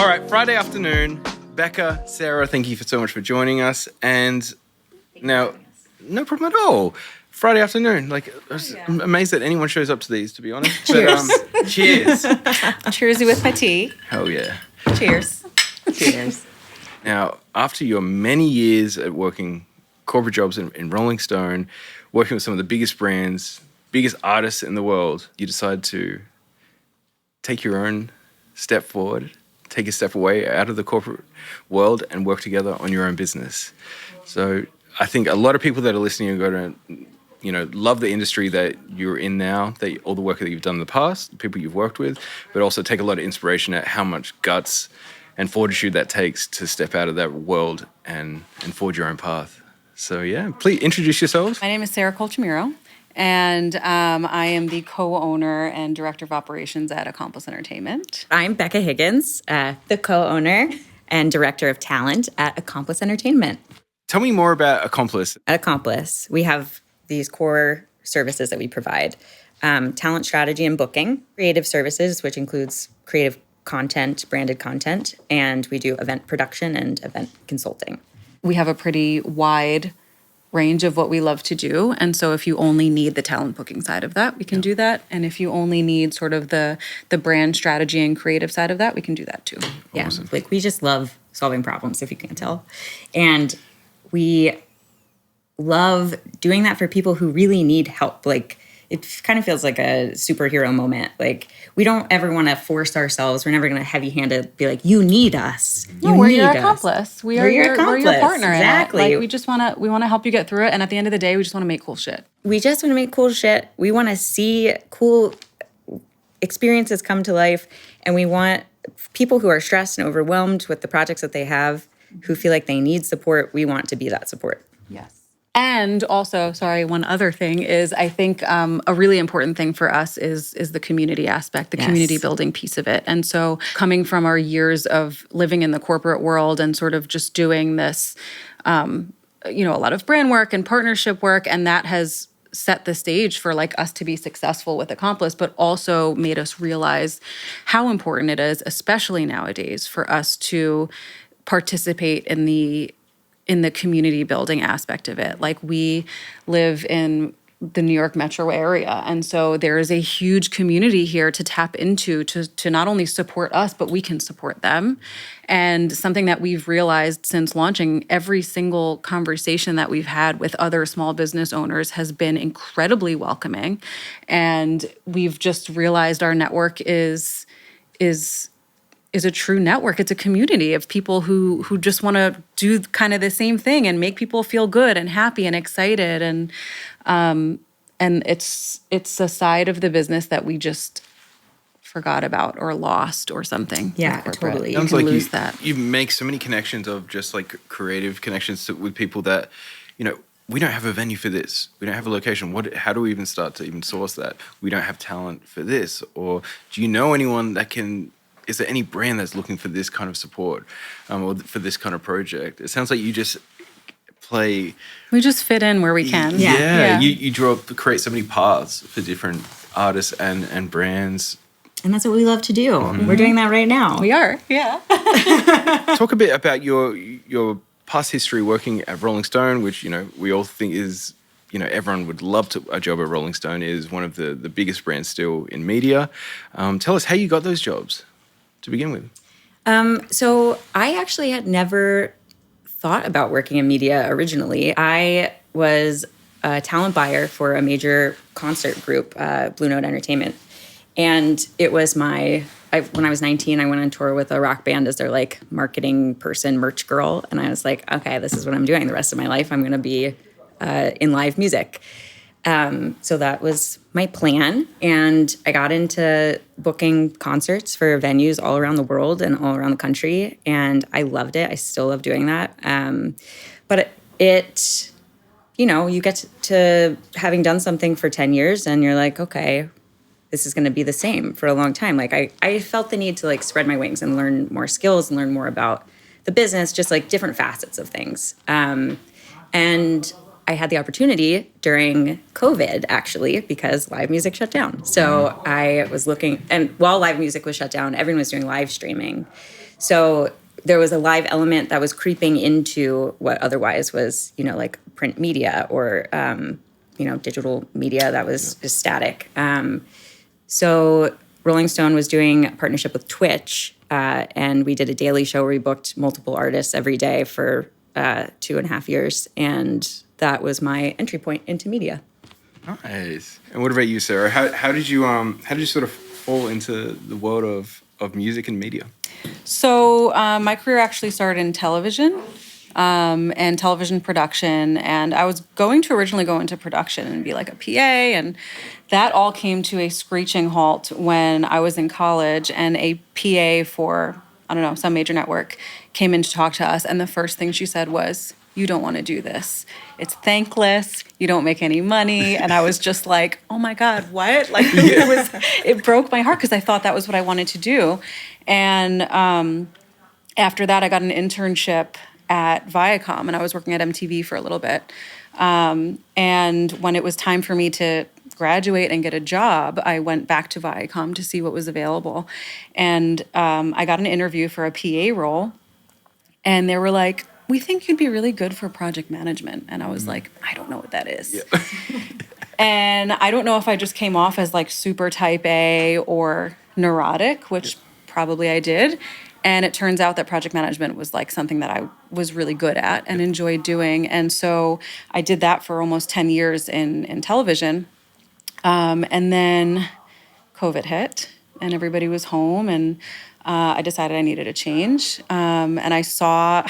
All right, Friday afternoon. Becca, Sarah, thank you so much for joining us. And now, no problem at all. Friday afternoon. I'm amazed that anyone shows up to these, to be honest. Cheers. But, cheers. Cheersy with my tea. Hell yeah. Cheers. Cheers. Now, after your many years at working corporate jobs in Rolling Stone, working with some of the biggest brands, biggest artists in the world, you decide to take your own step forward, take a step away out of the corporate world and work together on your own business. So I think a lot of people that are listening are going to, love the industry that you're in now, all the work that you've done in the past, the people you've worked with, but also take a lot of inspiration at how much guts and fortitude that takes to step out of that world and forge your own path. So yeah, please introduce yourselves. My name is Sara Colchamiro, and I am the co-owner and director of operations at Accomplice Entertainment. I'm Becca Higgins, the co-owner and director of talent at Accomplice Entertainment. Tell me more about Accomplice. At Accomplice, we have these core services that we provide. Talent strategy and booking, creative services, which includes creative content, branded content, and we do event production and event consulting. We have a pretty wide range of what we love to do. And so if you only need the talent booking side of that, we can do that. And if you only need sort of the brand strategy and creative side of that, we can do that too. Yeah, Awesome. we just love solving problems, if you can't tell. And we love doing that for people who really need help. It kind of feels like a superhero moment. We don't ever want to force ourselves. We're never going to heavy-handed be like, you need us. No, we're your accomplice. We're your partner. Exactly. We just want to help you get through it. And at the end of the day, we just want to make cool shit. We just want to make cool shit. We want to see cool experiences come to life. And we want people who are stressed and overwhelmed with the projects that they have, who feel like they need support. We want to be that support. Yes. And also, one other thing is I think a really important thing for us is the community aspect, the community building piece of it. And so coming from our years of living in the corporate world and sort of just doing this, a lot of brand work and partnership work, and that has set the stage for us to be successful with Accomplice, but also made us realize how important it is, especially nowadays, for us to participate in the community building aspect of it. We live in the New York metro area. And so there is a huge community here to tap into to not only support us, but we can support them. And something that we've realized since launching, every single conversation that we've had with other small business owners has been incredibly welcoming. And we've just realized our network is a true network. It's a community of people who just want to do kind of the same thing and make people feel good and happy and excited. And it's a side of the business that we just forgot about or lost or something. Yeah, totally. Sounds you like can lose that. You make so many connections of just creative connections with people that, we don't have a venue for this. We don't have a location. How do we even start to even source that? We don't have talent for this. Or do you know anyone that can... Is there any brand that's looking for this kind of support or for this kind of project? It sounds like you just play... We just fit in where we can. Yeah. You create so many paths for different artists and brands. And that's what we love to do. Mm-hmm. We're doing that right now. We are, yeah. Talk a bit about your past history working at Rolling Stone, which, we all think is... everyone would love a job at Rolling Stone, is one of the biggest brands still in media. Tell us how you got those jobs to begin with. So I actually had never thought about working in media originally. I was a talent buyer for a major concert group, Blue Note Entertainment. And it was when I was 19, I went on tour with a rock band as their marketing person, merch girl. And I was like, okay, this is what I'm doing the rest of my life. I'm going to be in live music. So that was my plan. And I got into booking concerts for venues all around the world and all around the country. And I loved it. I still love doing that. But you get to having done something for 10 years and you're like, okay, this is going to be the same for a long time. I felt the need to spread my wings and learn more skills and learn more about the business, just different facets of things. And I had the opportunity during COVID, actually, because live music shut down. So I was looking, and while live music was shut down, everyone was doing live streaming. So there was a live element that was creeping into what otherwise was, like print media or, digital media that was just static. So Rolling Stone was doing a partnership with Twitch, and we did a daily show where we booked multiple artists every day for 2.5 years. And that was my entry point into media. Nice. And what about you, Sarah? How did you sort of fall into the world of music and media? So my career actually started in television and television production. And I was going to originally go into production and be like a PA. And that all came to a screeching halt when I was in college and a PA for, I don't know, some major network came in to talk to us. And the first thing she said was, "You don't want to do this. It's thankless. You don't make any money." And I was just like, oh my God, what? Like it broke my heart because I thought that was what I wanted to do. And after that, I got an internship at Viacom, and I was working at MTV for a little bit. And when it was time for me to graduate and get a job, I went back to Viacom to see what was available. And I got an interview for a PA role, and they were like, "We think you'd be really good for project management." And I was like, I don't know what that is. Yeah. And I don't know if I just came off as like super type A or neurotic, which probably I did. And it turns out that project management was like something that I was really good at and enjoyed doing. And so I did that for almost 10 years in television. And then COVID hit and everybody was home, and I decided I needed a change. And I saw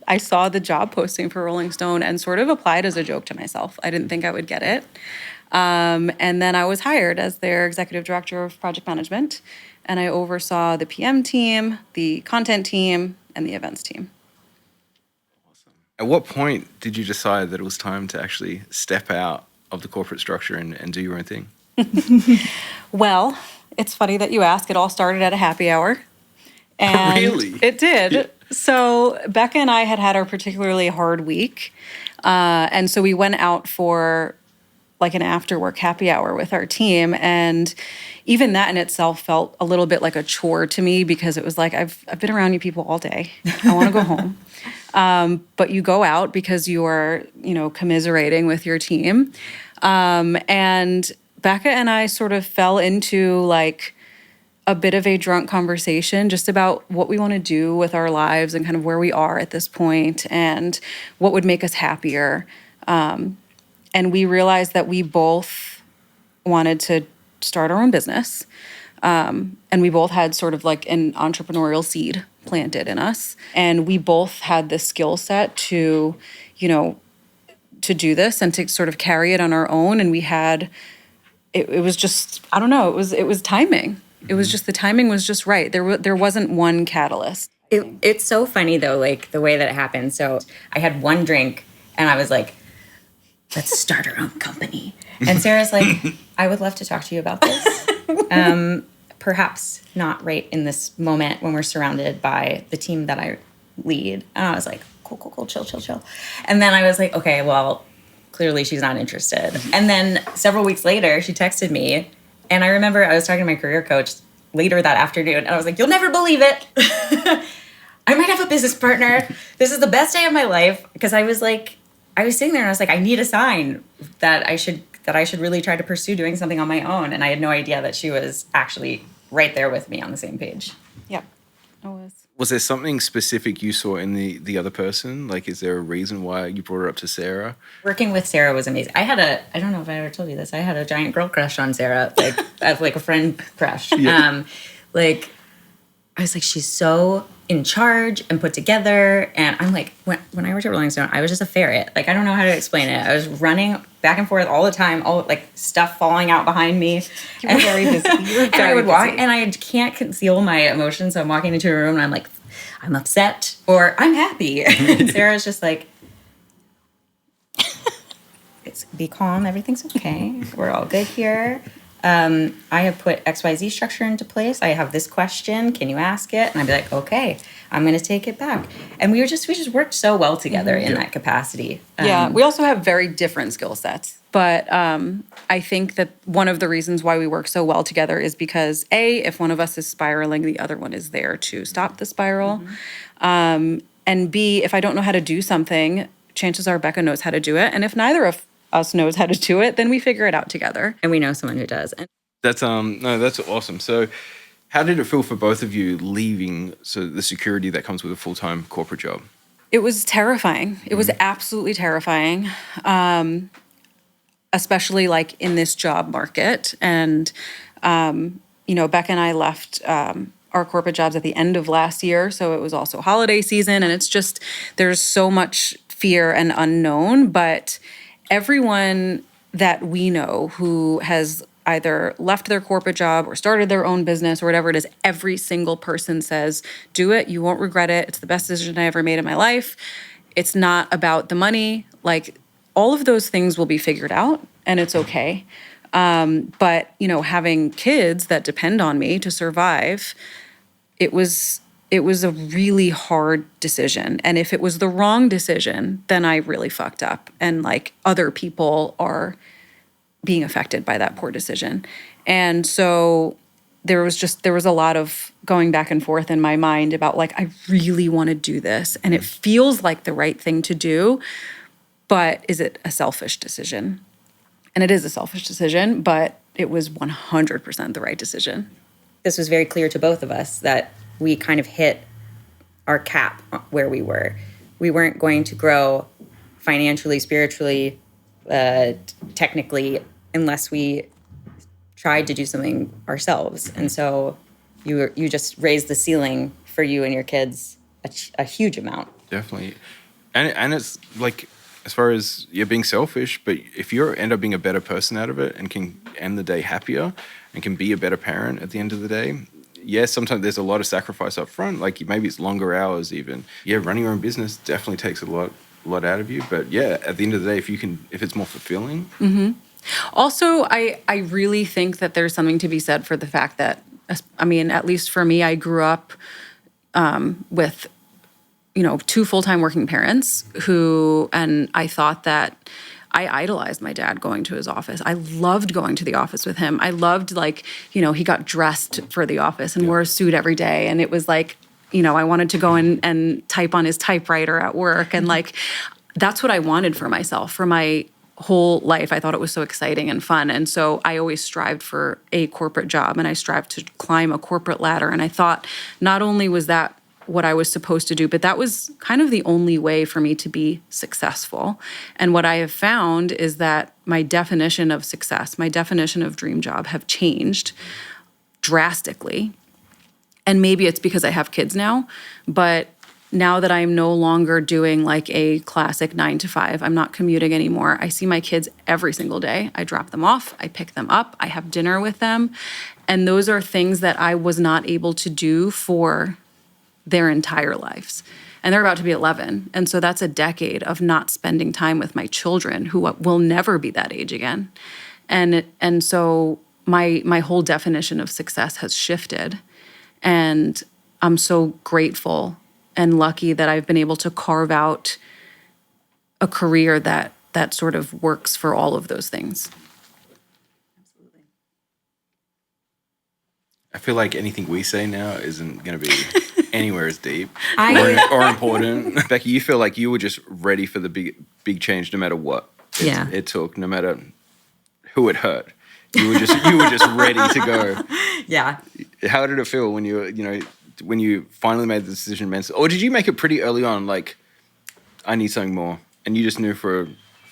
the job posting for Rolling Stone and sort of applied as a joke to myself. I didn't think I would get it. And then I was hired as their executive director of project management. And I oversaw the PM team, the content team, and the events team. Awesome. At what point did you decide that it was time to actually step out of the corporate structure and do your own thing? Well, it's funny that you ask. It all started at a happy hour. And really? It did. Yeah. So Becca and I had our particularly hard week. And so we went out for like an after-work happy hour with our team. And even that in itself felt a little bit like a chore to me because it was like, I've been around you people all day. I want to go home. But you go out because you are, commiserating with your team. And Becca and I sort of fell into like a bit of a drunk conversation just about what we want to do with our lives and kind of where we are at this point and what would make us happier. And we realized that we both wanted to start our own business. And we both had sort of like an entrepreneurial seed planted in us. And we both had the skill set to do this and to sort of carry it on our own. And we had, it was just, I don't know, it was timing. It was just, the timing was just right. There wasn't one catalyst. It's so funny though, like the way that it happened. So I had one drink and I was like, let's start our own company. And Sarah's like, I would love to talk to you about this. Perhaps not right in this moment when we're surrounded by the team that I lead. And I was like, cool, chill. And then I was like, okay, well, clearly she's not interested. And then several weeks later, she texted me. And I remember I was talking to my career coach later that afternoon. And I was like, you'll never believe it. I might have a business partner. This is the best day of my life. Because I was sitting there and I was like, I need a sign that I should really try to pursue doing something on my own. And I had no idea that she was actually right there with me on the same page. Yeah, I was. Was there something specific you saw in the other person? Like, is there a reason why you brought her up to Sarah? Working with Sarah was amazing. I don't know if I ever told you this. I had a giant girl crush on Sarah, like a friend crush. Yeah. I was like, she's so in charge and put together. And I'm like, when I worked at Rolling Stone, I was just a ferret. Like, I don't know how to explain it. I was running back and forth all the time, all like stuff falling out behind me. You were very busy. And I would walk and I can't conceal my emotions. So I'm walking into a room and I'm like, I'm upset or I'm happy. And Sarah's just like, be calm. Everything's okay. We're all good here. I have put XYZ structure into place. I have this question. Can you ask it? And I'd be like, okay, I'm going to take it back. And we just worked so well together in that capacity. Yeah, we also have very different skill sets. But I think that one of the reasons why we work so well together is because, A, if one of us is spiraling, the other one is there to stop the spiral. And B, if I don't know how to do something, chances are Becca knows how to do it. And if neither of us knows how to do it, then we figure it out together. And we know someone who does. That's that's awesome. So how did it feel for both of you leaving the security that comes with a full-time corporate job? It was terrifying. It was absolutely terrifying. Especially like in this job market. And, Becca and I left our corporate jobs at the end of last year. So it was also holiday season. And it's just, there's so much fear and unknown. But everyone that we know who has either left their corporate job or started their own business or whatever it is, every single person says, do it. You won't regret it. It's the best decision I ever made in my life. It's not about the money. Like, all of those things will be figured out, and it's okay. But, having kids that depend on me to survive, it was a really hard decision. And if it was the wrong decision, then I really fucked up. And like other people are being affected by that poor decision. And so there was a lot of going back and forth in my mind about like, I really want to do this. And it feels like the right thing to do. But is it a selfish decision? And it is a selfish decision, but it was 100% the right decision. This was very clear to both of us that we kind of hit our cap where we were. We weren't going to grow financially, spiritually, technically, unless we tried to do something ourselves. And so you just raised the ceiling for you and your kids a huge amount. Definitely. And it's like, as far as you're being selfish, but if you end up being a better person out of it and can end the day happier and can be a better parent at the end of the day, yes, sometimes there's a lot of sacrifice up front. Like maybe it's longer hours even. Yeah, running your own business definitely takes a lot out of you. But yeah, at the end of the day, if it's more fulfilling. Mm-hmm. Also, I really think that there's something to be said for the fact that, at least for me, I grew up with two full-time working parents and I thought that I idolized my dad going to his office. I loved going to the office with him. I loved he got dressed for the office and wore a suit every day. And it was like, I wanted to go and type on his typewriter at work. And that's what I wanted for myself, for my whole life. I thought it was so exciting and fun. And so I always strived for a corporate job and I strived to climb a corporate ladder. And I thought not only was that what I was supposed to do, but that was kind of the only way for me to be successful. And what I have found is that my definition of success, my definition of dream job have changed drastically. And maybe it's because I have kids now, but now that I'm no longer doing like a classic 9 to 5, I'm not commuting anymore. I see my kids every single day. I drop them off, I pick them up, I have dinner with them. And those are things that I was not able to do for their entire lives. And they're about to be 11. And so that's a decade of not spending time with my children who will never be that age again. And so my whole definition of success has shifted. And I'm so grateful and lucky that I've been able to carve out a career that sort of works for all of those things. Absolutely. I feel like anything we say now isn't going to be anywhere as deep or important. Becky, you feel like you were just ready for the big change no matter what it took, no matter who it hurt. You were just ready to go. Yeah. How did it feel when when you finally made the decision, or did you make it pretty early on, like, I need something more, and you just knew for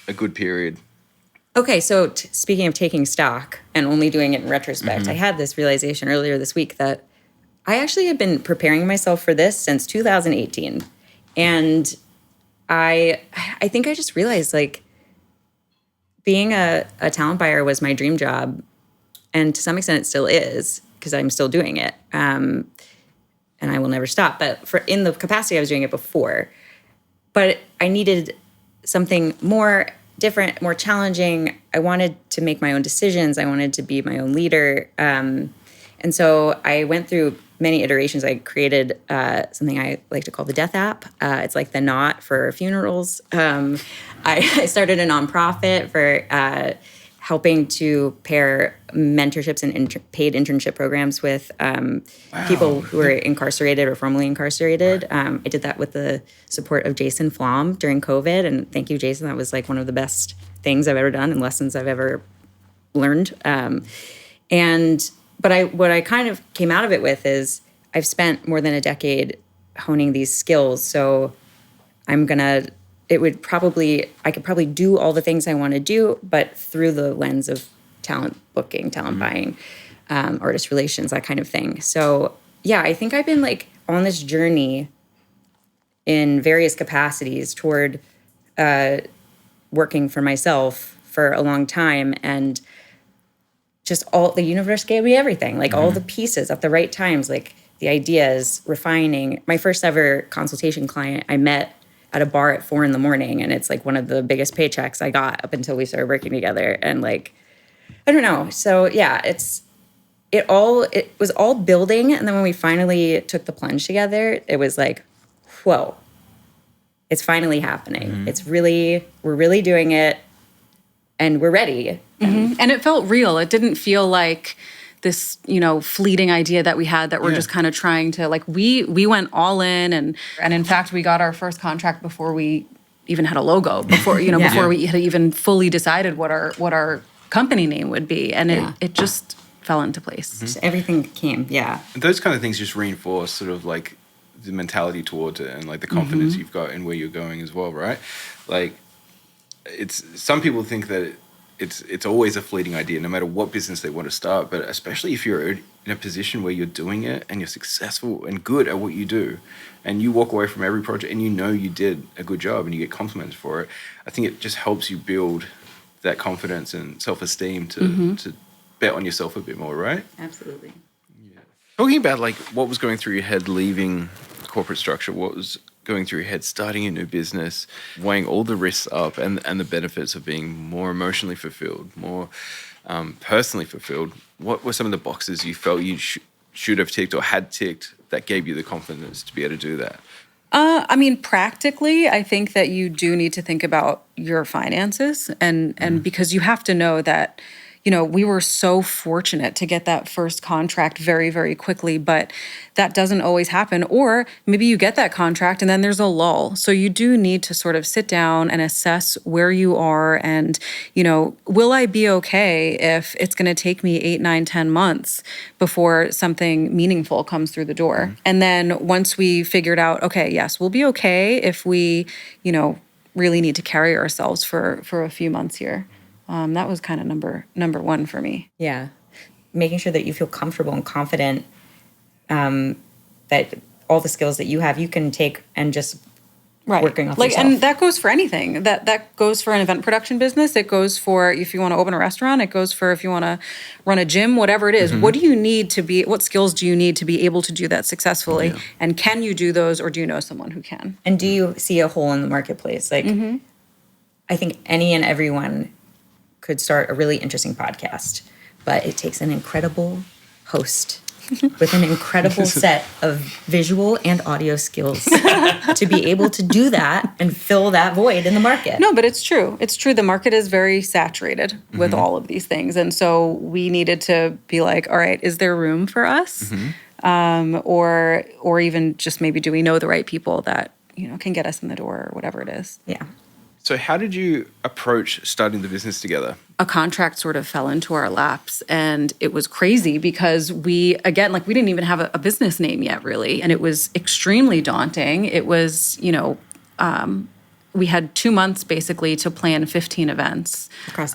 a good period? Okay, so speaking of taking stock and only doing it in retrospect, I had this realization earlier this week that I actually had been preparing myself for this since 2018. And I think I just realized, like, being a talent buyer was my dream job. And to some extent it still is, because I'm still doing it. And I will never stop. But in the capacity I was doing it before. But I needed something more different, more challenging. I wanted to make my own decisions. I wanted to be my own leader. And so I went through many iterations. I created something I like to call the Death App. It's like the Knot for funerals. I started a nonprofit for helping to pair mentorships and paid internship programs with people who are incarcerated or formerly incarcerated. I did that with the support of Jason Flom during COVID. And thank you, Jason. That was like one of the best things I've ever done and lessons I've ever learned. But what I kind of came out of it with is I've spent more than a decade honing these skills. So I could probably do all the things I want to do, but through the lens of talent booking, talent buying, artist relations, that kind of thing. So yeah, I think I've been like on this journey in various capacities toward working for myself for a long time, and just all the universe gave me everything, like all the pieces at the right times, like the ideas, refining. My first ever consultation client I met at a bar at 4 a.m, and it's like one of the biggest paychecks I got up until we started working together. And like, I don't know. So yeah, it was all building. And then when we finally took the plunge together, it was like, whoa, it's finally happening. We're really doing it, and we're ready. And it felt real. It didn't feel like this, fleeting idea that we had that we're just kind of trying to, like, we went all in, and in fact, we got our first contract before we even had a logo, before we had even fully decided what our company name would be, and it just fell into place. So everything came, And those kind of things just reinforce sort of like the mentality towards it, and like the confidence you've got in where you're going as well, right? Like, some people think that it's always a fleeting idea, no matter what business they want to start. But especially if you're in a position where you're doing it and you're successful and good at what you do, and you walk away from every project and you did a good job and you get compliments for it, I think it just helps you build that confidence and self-esteem to bet on yourself a bit more, right? Absolutely. Yeah. Talking about like what was going through your head leaving corporate structure, what was going through your head starting a new business, weighing all the risks up and the benefits of being more emotionally fulfilled, more personally fulfilled, what were some of the boxes you felt you should have ticked or had ticked that gave you the confidence to be able to do that? Practically, I think that you do need to think about your finances, and because you have to know that, we were so fortunate to get that first contract very, very quickly, but that doesn't always happen. Or maybe you get that contract and then there's a lull. So you do need to sort of sit down and assess where you are and, will I be okay if it's going to take me 8, 9, 10 months before something meaningful comes through the door? And then once we figured out, okay, yes, we'll be okay if we, really need to carry ourselves for a few months here. That was kind of number one for me. Yeah. Making sure that you feel comfortable and confident that all the skills that you have, you can take and just working off yourself. And that goes for anything. That goes for an event production business. It goes for if you want to open a restaurant. It goes for if you want to run a gym, whatever it is. What skills do you need to be able to do that successfully? Yeah. And can you do those, or do you know someone who can? And do you see a hole in the marketplace? Like, I think any and everyone could start a really interesting podcast, but it takes an incredible host with an incredible set of visual and audio skills to be able to do that and fill that void in the market. No, but it's true. It's true. The market is very saturated with all of these things. And so we needed to be like, all right, is there room for us? Or even just maybe do we know the right people that, can get us in the door or whatever it is. Yeah. So how did you approach starting the business together? A contract sort of fell into our laps, and it was crazy because we didn't even have a business name yet, really. And it was extremely daunting. It was, we had 2 months basically to plan 15 events. Across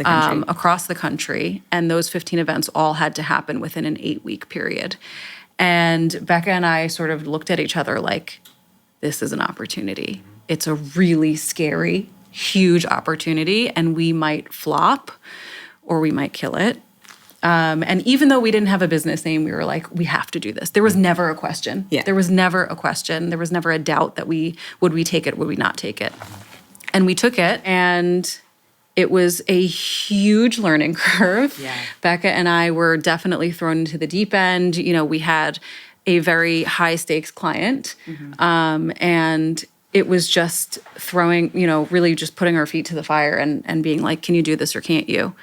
the country. And those 15 events all had to happen within an 8-week period. And Becca and I sort of looked at each other like, this is an opportunity. It's a really scary, huge opportunity, and we might flop or we might kill it. And even though we didn't have a business name, we were like, we have to do this. There was never a question. Yeah. There was never a question. There was never a doubt that would we take it, would we not take it? And we took it, and It was a huge learning curve. Yeah. Becca and I were definitely thrown into the deep end. You know, we had a very high stakes client. And it was just throwing, you know, really just putting our feet to the fire and being like, can you do this or can't you?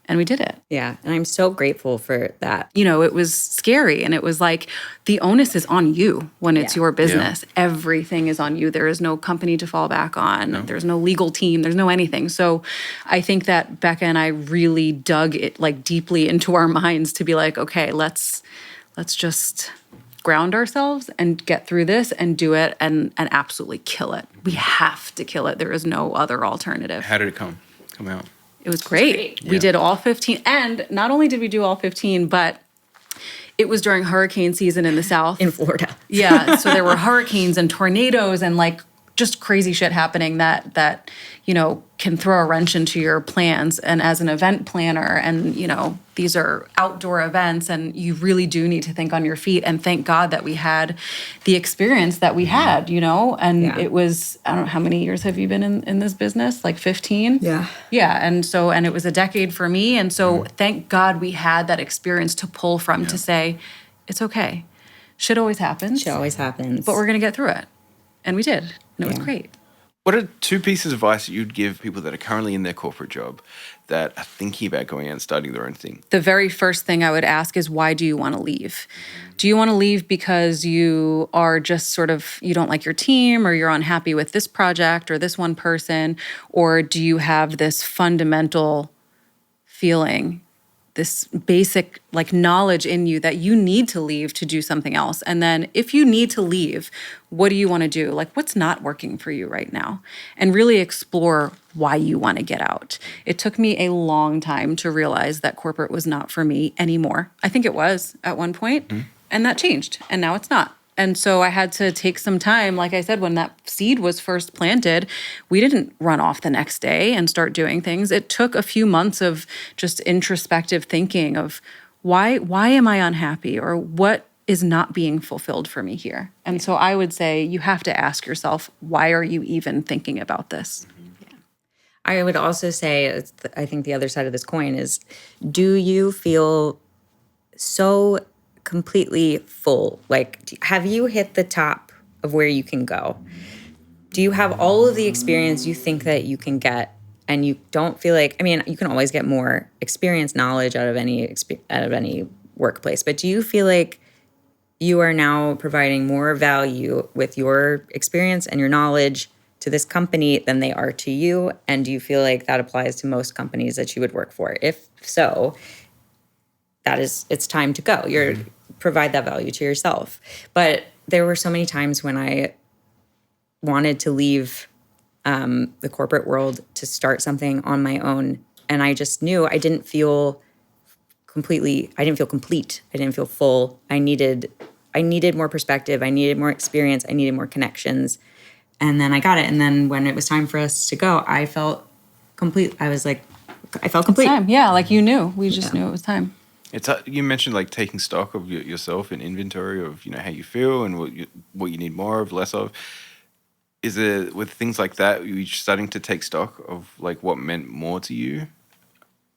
And we did it. Yeah. And I'm so grateful for that. You know, it was scary. And it was like, the onus is on you when it's Yeah. your business. Everything is on you. There is no company to fall back on. There's no legal team. There's no anything. So I think that Becca and I really dug it like deeply into our minds to be like, okay, let's just ground ourselves and get through this and do it and absolutely kill it. We have to kill it. There is no other alternative. How did it come out? It was great. We did all 15. And not only did we do all 15, but it was during hurricane season in the South. In Florida. Yeah. So there were hurricanes and tornadoes and like just crazy shit happening that, you know, can throw a wrench into your plans. And as an event planner, and, you know, these are outdoor events and you really do need to think on your feet. And thank God that we had the experience that we had, you know, and it was, I don't know, how many years have you been in this business? Like 15? Yeah. Yeah. And it was a decade for me. And so thank God we had that experience to pull from to say, it's okay. Shit always happens. Shit always happens. But we're going to get through it. And we did. And it was great. What are 2 pieces of advice that you'd give people that are currently in their corporate job that are thinking about going out and starting their own thing? The very first thing I would ask is, why do you want to leave? Do you want to leave because you are just sort of, you don't like your team or you're unhappy with this project or this one person? Or do you have this fundamental feeling, this basic like knowledge in you that you need to leave to do something else? And then if you need to leave, what do you want to do? Like, what's not working for you right now? And really explore why you want to get out. It took me a long time to realize that corporate was not for me anymore. I think it was at one point, and that changed, and now it's not. And so I had to take some time. Like I said, when that seed was first planted, we didn't run off the next day and start doing things. It took a few months of just introspective thinking of why am I unhappy, or what is not being fulfilled for me here? And so I would say you have to ask yourself, why are you even thinking about this? I would also say, I think the other side of this coin is, do you feel so completely full? Like, have you hit the top of where you can go? Do you have all of the experience you think that you can get, and you don't feel like, I mean, you can always get more experience, knowledge out of any workplace, but do you feel like you are now providing more value with your experience and your knowledge to this company than they are to you? And do you feel like that applies to most companies that you would work for? If so, it's time to go. Provide that value to yourself. But there were so many times when I wanted to leave the corporate world to start something on my own. And I just knew I didn't feel complete. I didn't feel full. I needed more perspective. I needed more experience. I needed more connections. And then I got it. And then when it was time for us to go, I felt complete. I felt complete. It's time. Yeah, like you knew. We just knew it was time. It's you mentioned like taking stock of yourself and inventory of how you feel and what you need more of, less of. Is it with things like that, you're starting to take stock of like what meant more to you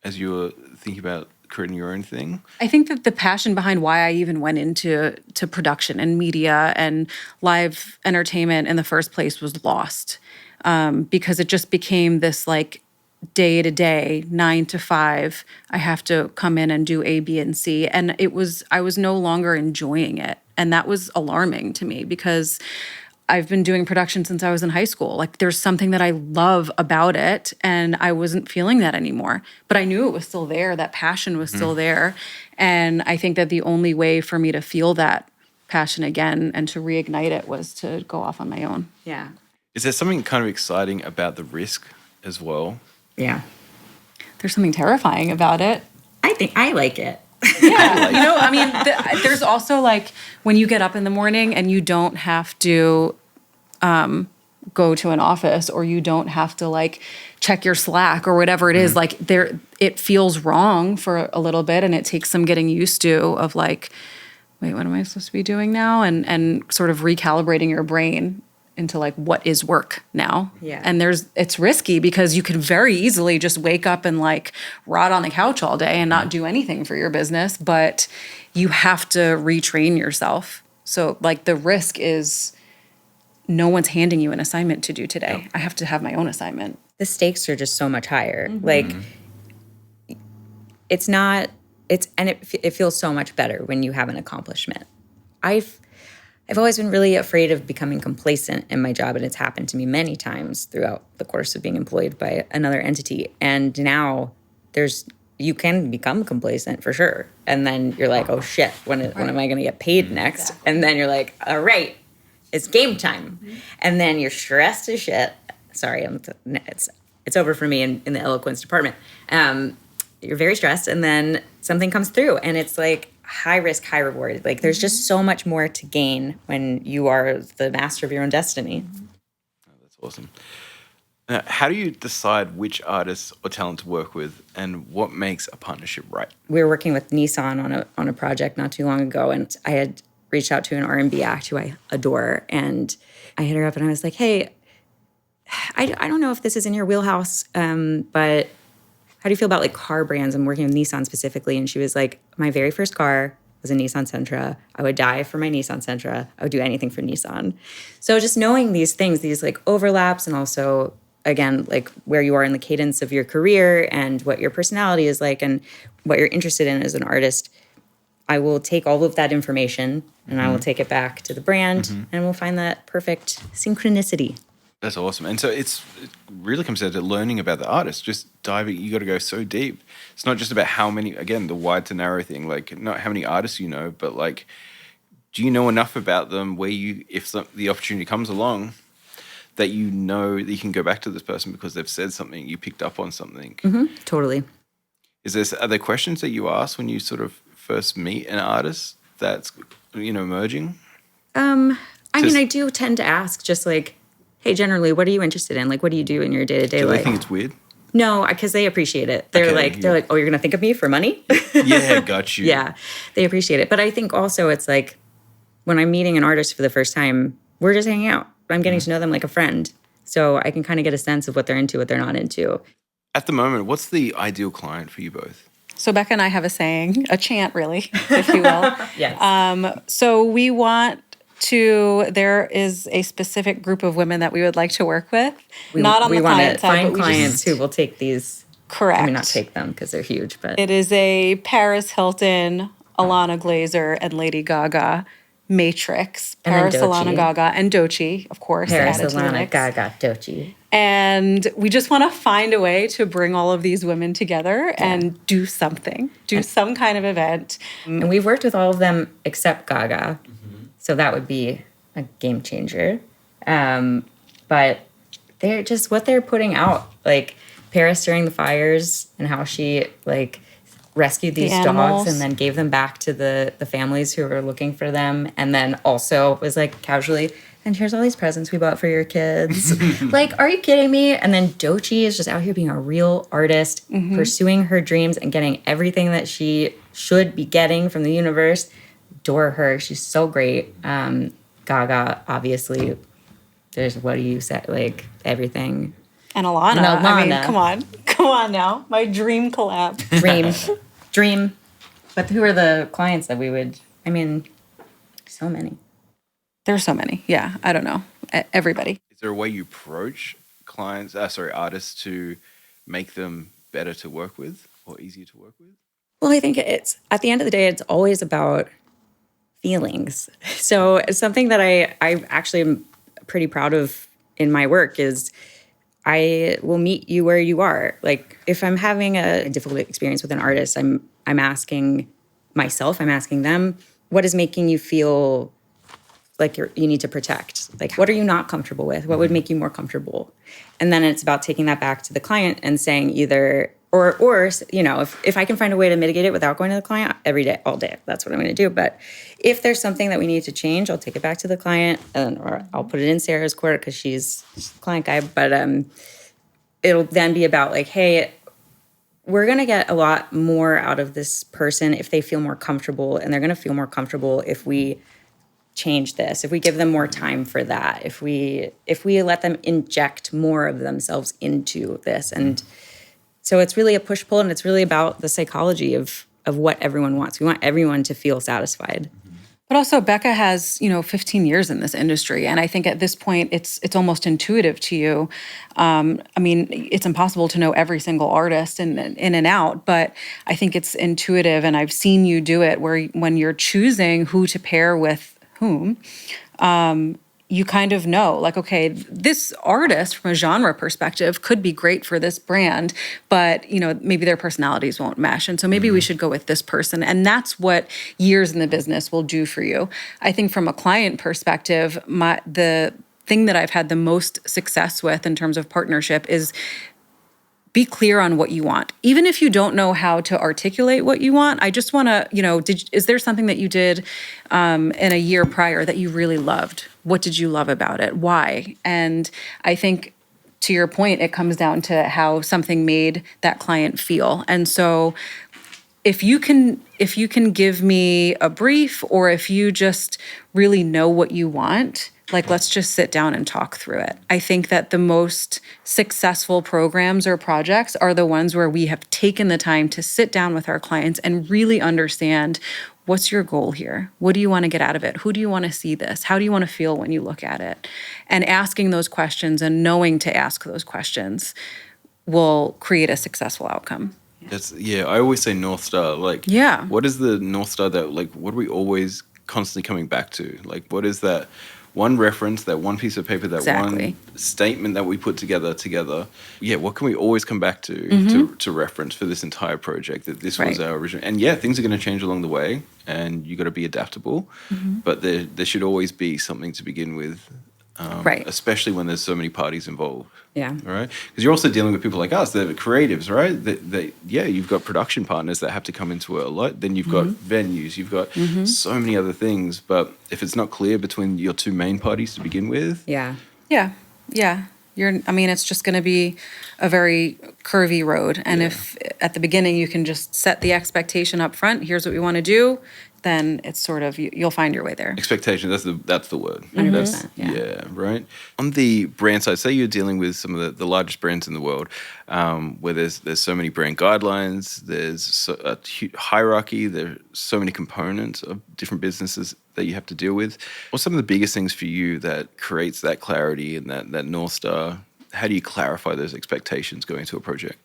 as you were thinking about creating your own thing? I think that the passion behind why I even went into production and media and live entertainment in the first place was lost, because it just became this like day to day, 9 to 5. I have to come in and do A, B, and C, and I was no longer enjoying it, and that was alarming to me because I've been doing production since I was in high school. Like, there's something that I love about it, and I wasn't feeling that anymore. But I knew it was still there. That passion was still there. And I think that the only way for me to feel that passion again and to reignite it was to go off on my own. Yeah. Is there something kind of exciting about the risk as well? Yeah. There's something terrifying about it. I think I like it. Yeah, you know, I mean, there's also like when you get up in the morning and you don't have to go to an office, or you don't have to like check your Slack or whatever it is, like it feels wrong for a little bit, and it takes some getting used to of like, wait, what am I supposed to be doing now? And sort of recalibrating your brain into like what is work now. Yeah. And it's risky because you can very easily just wake up and like rot on the couch all day and not do anything for your business, but you have to retrain yourself. So like the risk is no one's handing you an assignment to do today. I have to have my own assignment. The stakes are just so much higher. Like it feels so much better when you have an accomplishment. I've always been really afraid of becoming complacent in my job, and it's happened to me many times throughout the course of being employed by another entity. And now you can become complacent for sure. And then you're like, oh shit, when am I going to get paid next? Exactly. And then you're like, all right, it's game time. And then you're stressed as shit. Sorry, it's over for me in the eloquence department. You're very stressed, and then something comes through, and it's like high risk, high reward. Like there's just so much more to gain when you are the master of your own destiny. Oh, that's awesome. How do you decide which artists or talent to work with, and what makes a partnership right? We were working with Nissan on a project not too long ago, and I had reached out to an R&B act who I adore, and I hit her up and I was like, hey, I don't know if this is in your wheelhouse, but how do you feel about like car brands? I'm working with Nissan specifically. And she was like, my very first car was a Nissan Sentra. I would die for my Nissan Sentra. I would do anything for Nissan. So just knowing these things, these like overlaps, and also, again, like where you are in the cadence of your career and what your personality is like and what you're interested in as an artist, I will take all of that information and I will take it back to the brand and we'll find that perfect synchronicity. That's awesome. And so it really comes down to learning about the artist, just diving. You got to go so deep. It's not just about how many, again, the wide to narrow thing, like not how many artists you know, but like, do you know enough about them where if the opportunity comes along, that you know that you can go back to this person because they've said something, you picked up on something. Totally. Are there questions that you ask when you sort of first meet an artist that's, emerging? I do tend to ask just like, hey, generally, what are you interested in? Like, what do you do in your day-to-day life? Do they think it's weird? No, because they appreciate it. They're like, oh, you're going to think of me for money? Yeah, got you. Yeah, they appreciate it. But I think also it's like when I'm meeting an artist for the first time, we're just hanging out. I'm getting to know them like a friend. So I can kind of get a sense of what they're into, what they're not into. At the moment, what's the ideal client for you both? So Becca and I have a saying, a chant really, if you will. Yes. So we want there is a specific group of women that we would like to work with. Not on the client side, find clients who will take these. Correct. I mean, not take them because they're huge, but. It is a Paris Hilton, Alana Glazer, and Lady Gaga matrix. Paris, Alana, Gaga, and Doechii, of course. Paris, Alana, Gaga, Doechii. And we just want to find a way to bring all of these women together and do something, some kind of event. And we've worked with all of them except Gaga. So that would be a game changer. But they're just what they're putting out, like Paris during the fires and how she like rescued these dogs and then gave them back to the families who were looking for them. And then also was like casually, and here's all these presents we bought for your kids. Like, are you kidding me? And then Doechii is just out here being a real artist, pursuing her dreams and getting everything that she should be getting from the universe. Adore her. She's so great. Gaga, obviously, there's what do you say? Like everything. And Alana. I mean, come on now. My dream collab. Dream. But who are the clients that we would? I mean, so many. There's so many. Yeah, I don't know. Everybody. Is there a way you approach artists to make them better to work with or easier to work with? Well, I think it's at the end of the day, it's always about feelings. So it's something that I actually am pretty proud of in my work is I will meet you where you are. Like if I'm having a difficult experience with an artist, I'm asking myself, I'm asking them, what is making you feel like you need to protect? Like what are you not comfortable with? What would make you more comfortable? And then it's about taking that back to the client and saying either or if I can find a way to mitigate it without going to the client every day, all day, that's what I'm going to do. But if there's something that we need to change, I'll take it back to the client or I'll put it in Sarah's court because she's the client guy. But it'll then be about like, hey, we're going to get a lot more out of this person if they feel more comfortable, and they're going to feel more comfortable if we change this, if we give them more time for that, if we let them inject more of themselves into this. And so it's really a push-pull, and it's really about the psychology of what everyone wants. We want everyone to feel satisfied. But also Becca has, 15 years in this industry. And I think at this point, it's almost intuitive to you. It's impossible to know every single artist in and out, but I think it's intuitive. And I've seen you do it where when you're choosing who to pair with whom, you kind of know, like, okay, this artist from a genre perspective could be great for this brand, but, maybe their personalities won't mesh. And so maybe we should go with this person. And that's what years in the business will do for you. I think from a client perspective, the thing that I've had the most success with in terms of partnership is be clear on what you want. Even if you don't know how to articulate what you want, I just want to, is there something that you did in a year prior that you really loved? What did you love about it? Why? And I think, to your point, it comes down to how something made that client feel. And so if you can give me a brief, or if you just really know what you want, like, let's just sit down and talk through it. I think that the most successful programs or projects are the ones where we have taken the time to sit down with our clients and really understand, what's your goal here? What do you want to get out of it? Who do you want to see this? How do you want to feel when you look at it? And asking those questions and knowing to ask those questions will create a successful outcome. I always say North Star. What is the North Star that, what are we always constantly coming back to? What is that one reference, that one piece of paper, that one statement that we put together? Yeah, what can we always come back to reference for this entire project, that this was our original? And things are going to change along the way, and you got to be adaptable. But there should always be something to begin with, especially when there's so many parties involved. Yeah. All right. Because you're also dealing with people like us, they're creatives, right? You've got production partners that have to come into it a lot. Then you've got venues, you've got so many other things. But if it's not clear between your two main parties to begin with. Yeah. It's just going to be a very curvy road. And if at the beginning you can just set the expectation up front, here's what we want to do, then it's sort of, you'll find your way there. Expectation, that's the word. 100%, Right? On the brand side, say you're dealing with some of the largest brands in the world, where there's so many brand guidelines, there's a hierarchy, there's so many components of different businesses that you have to deal with. What's some of the biggest things for you that creates that clarity and that North Star? How do you clarify those expectations going into a project?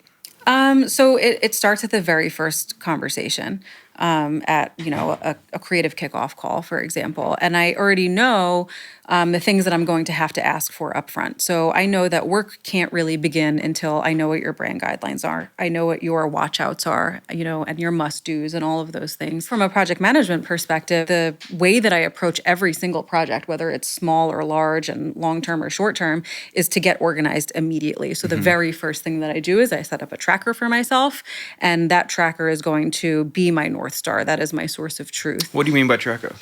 So it starts at the very first conversation, at a creative kickoff call, for example, and I already know the things that I'm going to have to ask for upfront. So I know that work can't really begin until I know what your brand guidelines are. I know what your watch outs are, and your must do's and all of those things. From a project management perspective, the way that I approach every single project, whether it's small or large and long term or short term, is to get organized immediately. So the very first thing that I do is I set up a tracker for myself, and that tracker is going to be my North Star. That is my source of truth. What do you mean by tracker?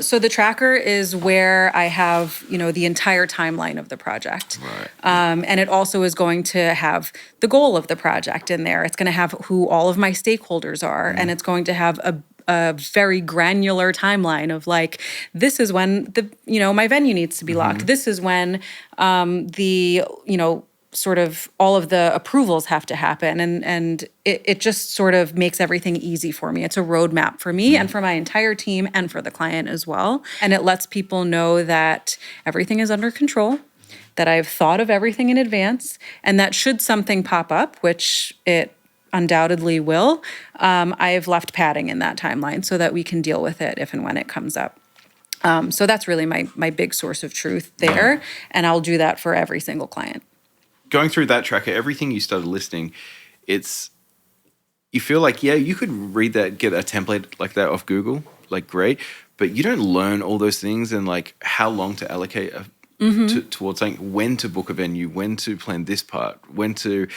So the tracker is where I have, the entire timeline of the project. Right. And it also is going to have the goal of the project in there. It's going to have who all of my stakeholders are, and it's going to have a very granular timeline of this is when my venue needs to be locked. This is when sort of all of the approvals have to happen. And it just sort of makes everything easy for me. It's a roadmap for me and for my entire team and for the client as well. And it lets people know that everything is under control, that I've thought of everything in advance, and that should something pop up, which it undoubtedly will, I've left padding in that timeline so that we can deal with it if and when it comes up. So that's really my big source of truth there. And I'll do that for every single client. Going through that tracker, everything you started listing, you feel like, you could read that, get a template like that off Google, great, but you don't learn all those things and how long to allocate towards saying when to book a venue, when to plan this part, when to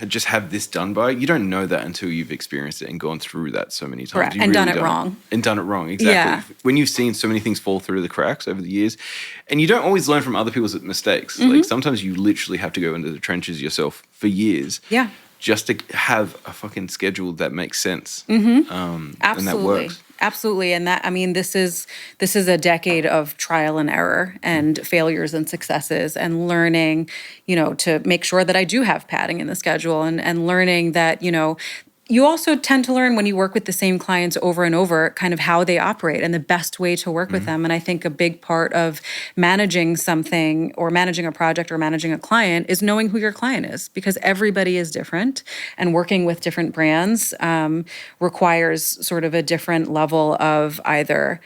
just have this done by. You don't know that until you've experienced it and gone through that so many times. Correct. And done it wrong. And done it wrong, exactly. Yeah. When you've seen so many things fall through the cracks over the years, and you don't always learn from other people's mistakes. Sometimes you literally have to go into the trenches yourself for years. Yeah. Just to have a fucking schedule that makes sense. Absolutely. And that works. Absolutely. And that, I mean, this is a decade of trial and error and failures and successes and learning, to make sure that I do have padding in the schedule and learning that, you also tend to learn when you work with the same clients over and over, kind of how they operate and the best way to work with them. And I think a big part of managing something or managing a project or managing a client is knowing who your client is, because everybody is different, and working with different brands requires sort of a different level of either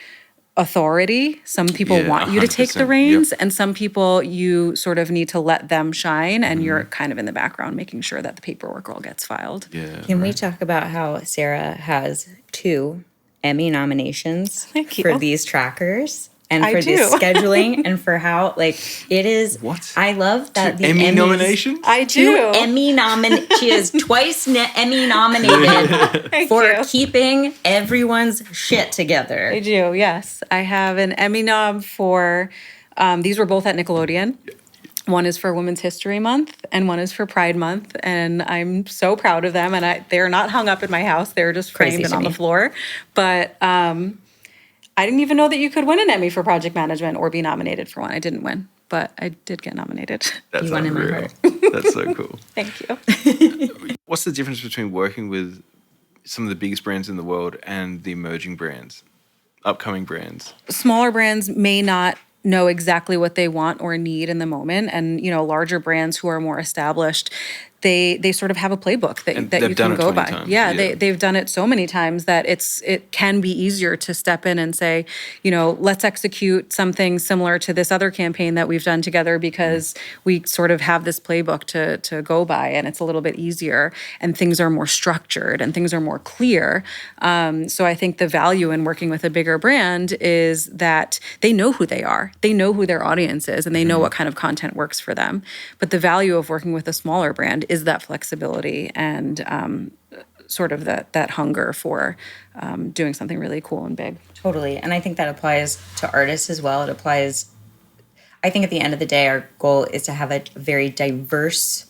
authority. Some people want you to take the 100%. reins, Yep. and some people you sort of need to let them shine, and you're kind of in the background making sure that the paperwork all gets filed. Yeah. Can we talk about how Sarah has 2 Emmy nominations Thank you. for these trackers and I for do. this scheduling and for how it is. What? I love that the Emmy Emmys, nominations? I 2 do. Emmy She is twice Emmy nominated for you. keeping everyone's shit together. I do, yes. I have an Emmy nom for, these were both at Nickelodeon. One is for Women's History Month and one is for Pride Month. And I'm so proud of them. And they're not hung up in my house. They're just Crazy framed and to on the me. floor. But I didn't even know that you could win an Emmy for project management or be nominated for one. I didn't win, but I did get nominated. That's You won in my unreal. heart. That's so cool. Thank you. What's the difference between working with some of the biggest brands in the world and the emerging brands, upcoming brands? Smaller brands may not know exactly what they want or need in the moment, and larger brands who are more established, they sort of have a playbook And that they've you done can it go 20 by. times, Yeah, yeah. they've done it so many times that it can be easier to step in and say, let's execute something similar to this other campaign that we've done together, because we sort of have this playbook to go by, and it's a little bit easier, and things are more structured and things are more clear. So I think the value in working with a bigger brand is that they know who they are, they know who their audience is, and they know what kind of content works for them. But the value of working with a smaller brand is that flexibility and sort of that hunger for doing something really cool and big. Totally. And I think that applies to artists as well. I think at the end of the day, our goal is to have a very diverse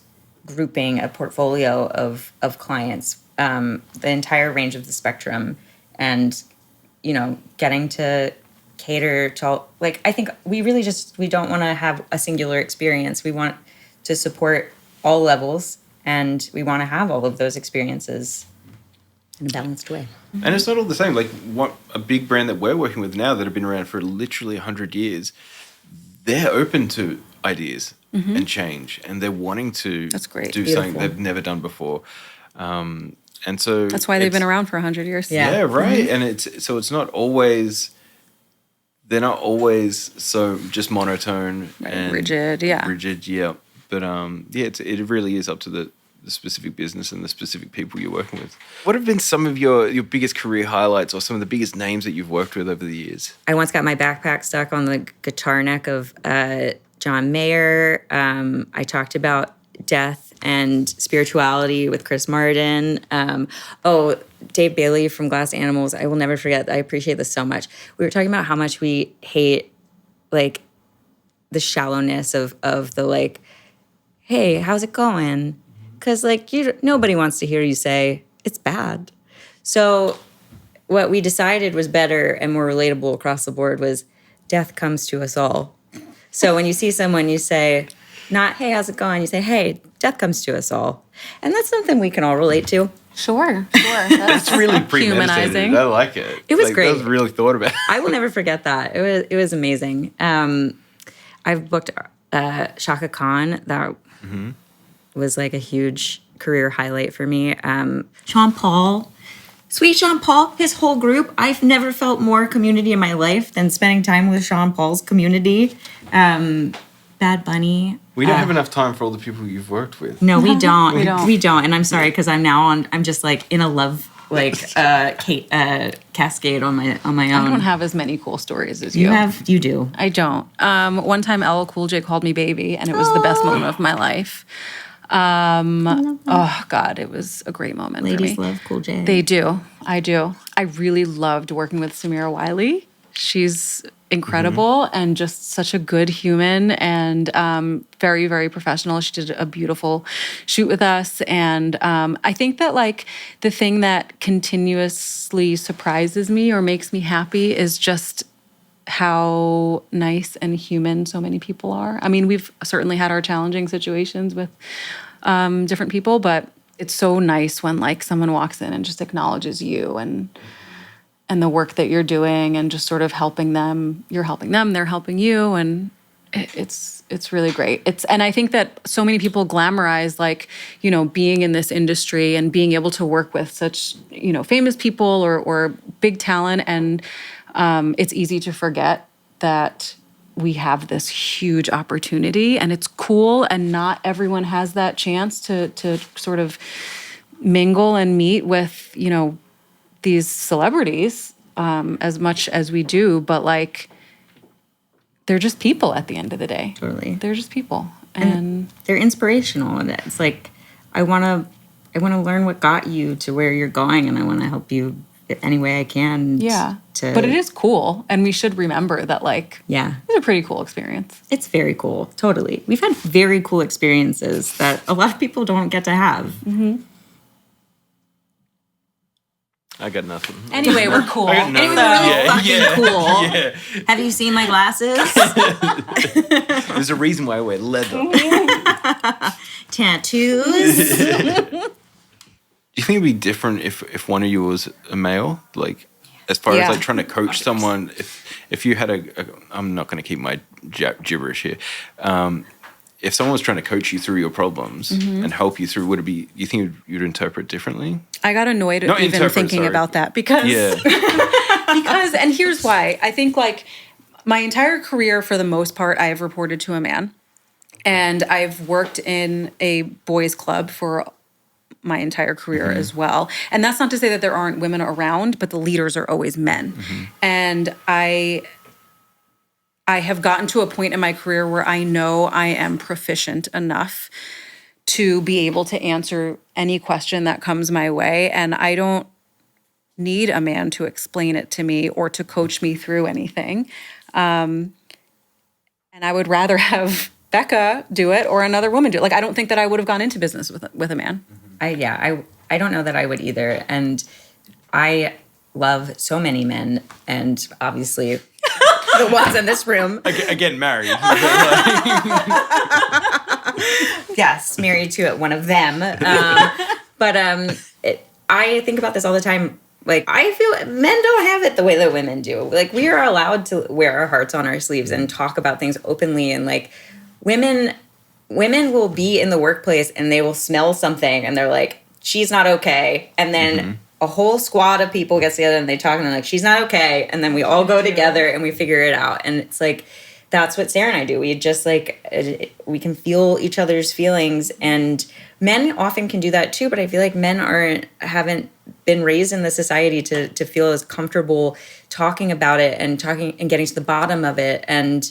grouping, a portfolio of clients, the entire range of the spectrum, and, getting to cater to all, I think we really we don't want to have a singular experience. We want to support all levels, and we want to have all of those experiences in a balanced way. And it's not all the same. Like a big brand that we're working with now that have been around for literally 100 years, they're open to ideas and change, and they're wanting to That's great. do Beautiful. something they've never done before. And so That's why they've been around for 100 years. Yeah. Yeah, right. And it's not always, they're not always so just monotone and Rigid, yeah. Rigid, yeah. But it really is up to the specific business and the specific people you're working with. What have been some of your biggest career highlights or some of the biggest names that you've worked with over the years? I once got my backpack stuck on the guitar neck of John Mayer. I talked about death and spirituality with Chris Martin. Dave Bailey from Glass Animals. I will never forget. I appreciate this so much. We were talking about how much we hate, the shallowness of the, hey, how's it going? Because, nobody wants to hear you say, it's bad. So what we decided was better and more relatable across the board was death comes to us all. So when you see someone, you say, not, hey, how's it going? You say, hey, death comes to us all. And that's something we can all relate to. Sure. That's Really premeditated. humanizing. I like it. It was great. That was really thought about. I will never forget that. It was amazing. I've booked Shaka Khan. That was a huge career highlight for me. Sean Paul. Sweet Sean Paul, his whole group. I've never felt more community in my life than spending time with Sean Paul's community. Bad Bunny. We don't have enough time for all the people you've worked with. No, we don't. We don't. We don't. And I'm sorry because I'm just in a love cascade on my own. I don't have as many cool stories as you. You do. I don't. One time LL Cool J called me baby, and it was the best moment of my life. Oh God, it was a great moment Ladies for me. love Cool J. They do. I do. I really loved working with Samira Wiley. She's incredible and just such a good human and very, very professional. She did a beautiful shoot with us. And I think that like the thing that continuously surprises me or makes me happy is just how nice and human so many people are. I mean, we've certainly had our challenging situations with different people, but it's so nice when like someone walks in and just acknowledges you and the work that you're doing and just sort of helping them. You're helping them, they're helping you, and it's really great. And I think that so many people glamorize like, you know, being in this industry and being able to work with such, you know, famous people or big talent, and it's easy to forget that we have this huge opportunity and it's cool, and not everyone has that chance to sort of mingle and meet with, you know, these celebrities as much as we do, but like they're just people at the end of the day. Totally. They're just people. And they're inspirational. And it's like, I want to learn what got you to where you're going, and I want to help you any way I can. Yeah. But it is cool. And we should remember that like, it's a pretty cool experience. It's very cool. Totally. We've had very cool experiences that a lot of people don't get to have. Mm-hmm. I got nothing. Anyway, we're cool. I got Anyway, nothing. we're really fucking cool. Yeah. Have you seen my glasses? There's a reason why I wear leather. Tattoos. Do you think it'd be different if one of you was a male? Like, as far as like trying to coach someone, if you had I'm not going to keep my gibberish here. If someone was trying to coach you through your problems and help you through, would it be? You think you'd interpret differently? I got annoyed even thinking about that because and here's why. I think like my entire career, for the most part, I have reported to a man, and I've worked in a boys' club for my entire career as well. And that's not to say that there aren't women around, but the leaders are always men. And I have gotten to a point in my career where I know I am proficient enough to be able to answer any question that comes my way. And I don't need a man to explain it to me or to coach me through anything. And I would rather have Becca do it or another woman do it. Like, I don't think that I would have gone into business with a man. I don't know that I would either. And I love so many men, and obviously the ones in this room. Again, married. Yes, married to one of them. But I think about this all the time. Like, I feel men don't have it the way that women do. Like, we are allowed to wear our hearts on our sleeves and talk about things openly. And like, women will be in the workplace and they will smell something and they're like, she's not okay. And then a whole squad of people gets together and they talk and they're like, she's not okay. And then we all go together and we figure it out. And it's like, that's what Sara and I do. We just like, we can feel each other's feelings, and men often can do that too. But I feel like men haven't been raised in the society to feel as comfortable talking about it and getting to the bottom of it. And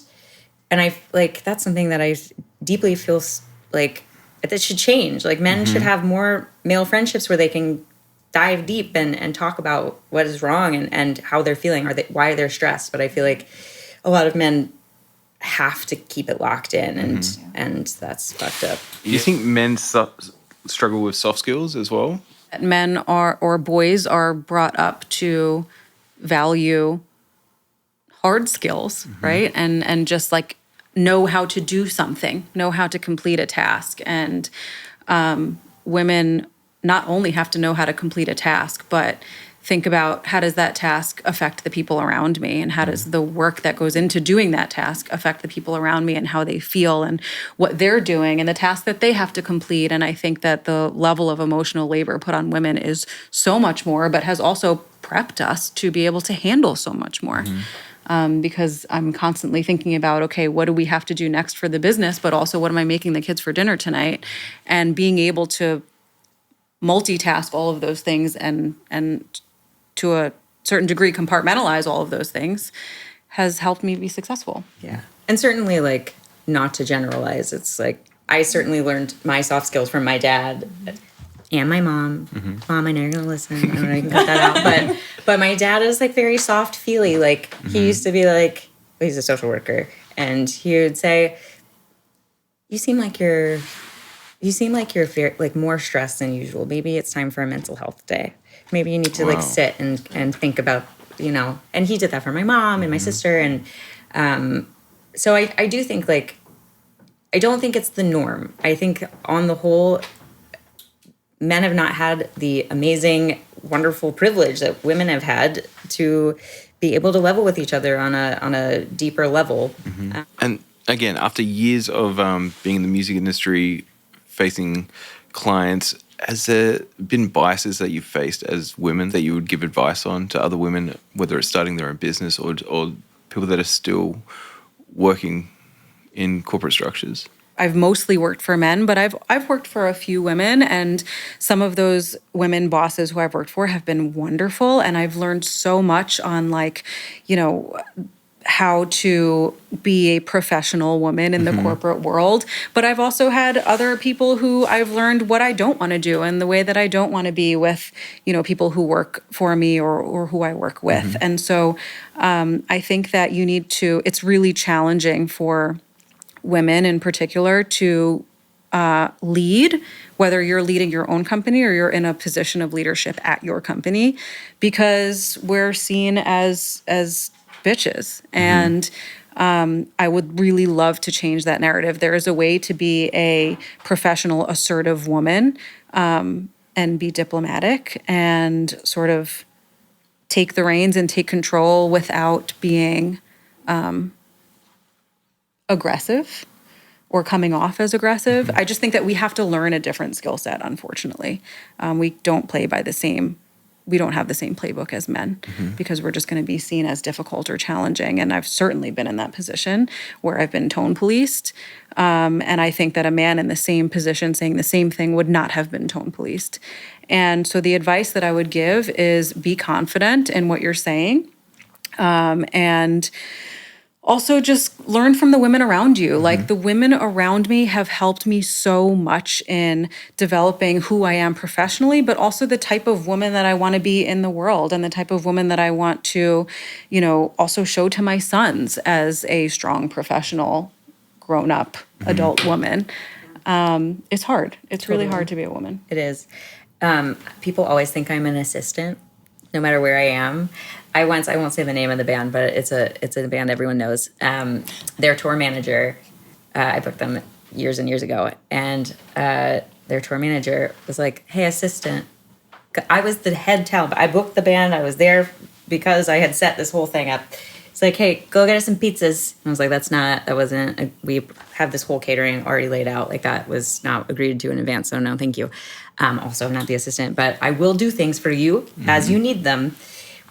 I like, that's something that I deeply feel like that should change. Like, men should have more male friendships where they can dive deep and talk about what is wrong and how they're feeling, or why they're stressed. But I feel like a lot of men have to keep it locked in, and that's fucked up. Do you think men struggle with soft skills as well? Men or boys are brought up to value hard skills, right? And just like know how to do something, know how to complete a task. And women not only have to know how to complete a task, but think about, how does that task affect the people around me? And how does the work that goes into doing that task affect the people around me and how they feel and what they're doing and the task that they have to complete? And I think that the level of emotional labor put on women is so much more, but has also prepped us to be able to handle so much more. Because I'm constantly thinking about, okay, what do we have to do next for the business? But also, what am I making the kids for dinner tonight? And being able to multitask all of those things and to a certain degree compartmentalize all of those things has helped me be successful. Yeah. And certainly, like, not to generalize, it's like, I certainly learned my soft skills from my dad and my mom. Mom, I know you're going to listen. I don't know, you can cut that out. But my dad is like very soft feely. Like, he used to be like, he's a social worker, and he would say, you seem like you're like more stressed than usual. Maybe it's time for a mental health day. Maybe you need to like Wow. sit and think about, and he did that for my mom and my sister. And so I do think like, I don't think it's the norm. I think on the whole, men have not had the amazing, wonderful privilege that women have had to be able to level with each other on a deeper level. And again, after years of being in the music industry, facing clients, has there been biases that you've faced as women that you would give advice on to other women, whether it's starting their own business or people that are still working in corporate structures? I've mostly worked for men, but I've worked for a few women, and some of those women bosses who I've worked for have been wonderful, and I've learned so much on like, how to be a professional woman in the corporate world. But I've also had other people who I've learned what I don't want to do and the way that I don't want to be with, people who work for me or who I work with. And so I think that it's really challenging for women in particular to lead, whether you're leading your own company or you're in a position of leadership at your company, because we're seen as bitches. And I would really love to change that narrative. There is a way to be a professional, assertive woman and be diplomatic and sort of take the reins and take control without being aggressive or coming off as aggressive. I just think that we have to learn a different skill set, unfortunately. We don't have the same playbook as men because we're just going to be seen as difficult or challenging. And I've certainly been in that position where I've been tone policed. And I think that a man in the same position saying the same thing would not have been tone policed. And so the advice that I would give is be confident in what you're saying. And also just learn from the women around you. Like the women around me have helped me so much in developing who I am professionally, but also the type of woman that I want to be in the world and the type of woman that I want to, also show to my sons as a strong professional, grown-up adult woman. It's hard. It's really hard to be a woman. It is. People always think I'm an assistant, no matter where I am. I won't say the name of the band, but it's a band everyone knows. Their tour manager, I booked them years and years ago, and their tour manager was like, "Hey, assistant." I was the head talent. I booked the band. I was there because I had set this whole thing up. It's like, "Hey, go get us some pizzas." And I was like, we have this whole catering already laid out. Like that was not agreed to in advance. So no, thank you. Also, I'm not the assistant, but I will do things for you as you need them.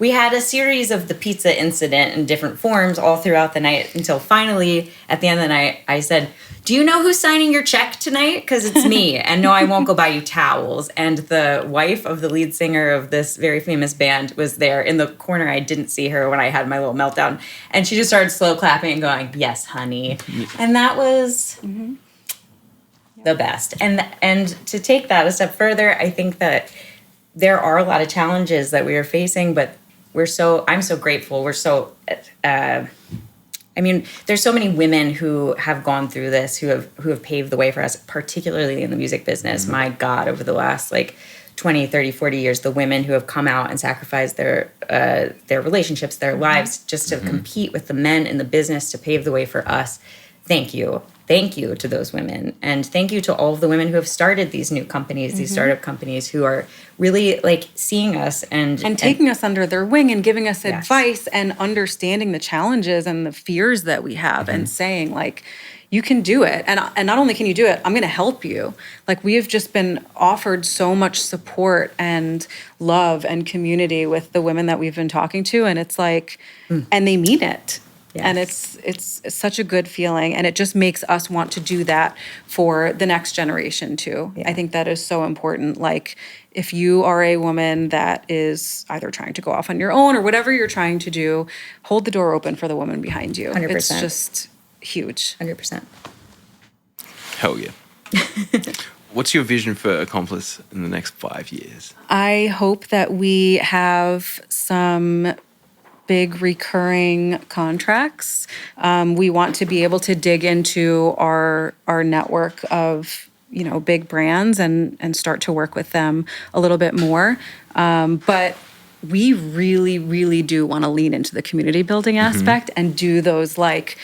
We had a series of the pizza incident in different forms all throughout the night until finally, at the end of the night, I said, "Do you know who's signing your check tonight? Because it's me. And no, I won't go buy you towels." And the wife of the lead singer of this very famous band was there in the corner. I didn't see her when I had my little meltdown. And she just started slow clapping and going, "Yes, honey." And that was the best. And to take that a step further, I think that there are a lot of challenges that we are facing, but I'm so grateful. There's so many women who have gone through this, who have paved the way for us, particularly in the music business. My God, over the last 20, 30, 40 years, the women who have come out and sacrificed their relationships, their lives, just to compete with the men in the business to pave the way for us. Thank you. Thank you to those women. And thank you to all of the women who have started these new companies, these startup companies, who are really seeing us and taking us under their wing and giving us advice and understanding the challenges and the fears that we have and saying you can do it. And not only can you do it, I'm going to help you. We have just been offered so much support and love and community with the women that we've been talking to. And it's and they mean it. Yes. And it's such a good feeling, and it just makes us want to do that for the next generation too. Yeah. I think that is so important. If you are a woman that is either trying to go off on your own or whatever you're trying to do, hold the door open for the woman behind you. 100%. It's just huge. 100%. Hell yeah. What's your vision for Accomplice in the next 5 years? I hope that we have some big recurring contracts. We want to be able to dig into our network of big brands and start to work with them a little bit more. But we really, really do want to lean into the community building aspect and do those like